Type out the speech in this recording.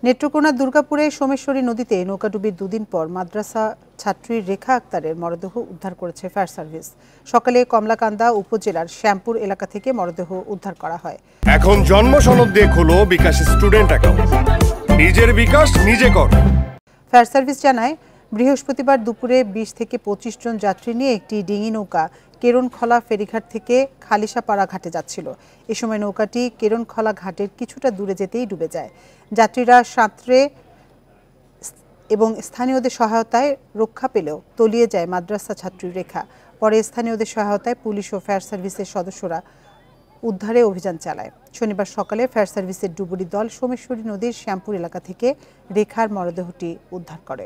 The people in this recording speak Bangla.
নেত্রকোনা দুর্গাপুরে সোমেশ্বরী নদীতে নৌকাডুবির দুদিন পর মাদ্রাসা ছাত্রী রেখা আক্তারের মরদেহ উদ্ধার করেছে ফায়ার সার্ভিস। সকালে কমলাকান্দা উপজেলার শ্যামপুর এলাকা থেকে মরদেহ উদ্ধার করা হয়। এখন জন্ম সনদ দিয়ে খোলো বিকাশ স্টুডেন্ট অ্যাকাউন্ট, নিজের বিকাশ নিজে কর। ফায়ার সার্ভিস জানায়, বৃহস্পতিবার দুপুরে 20 থেকে 25 জন যাত্রী নিয়ে একটি ডিঙি নৌকা কেরনখলা ফেরিঘাট থেকে খালিশাপাড়া ঘাটে যাচ্ছিল। এ সময় নৌকাটি কেরনখলা ঘাটের কিছুটা দূরে যেতেই ডুবে যায়। যাত্রীরা সাঁতরে এবং স্থানীয়দের সহায়তায় রক্ষা পেলেও তলিয়ে যায় মাদ্রাসা ছাত্রী রেখা। পরে স্থানীয়দের সহায়তায় পুলিশ ও ফায়ার সার্ভিসের সদস্যরা উদ্ধারে অভিযান চালায়। শনিবার সকালে ফায়ার সার্ভিসের ডুবুরি দল সোমেশ্বরী নদীর শ্যামপুর এলাকা থেকে রেখার মরদেহটি উদ্ধার করে।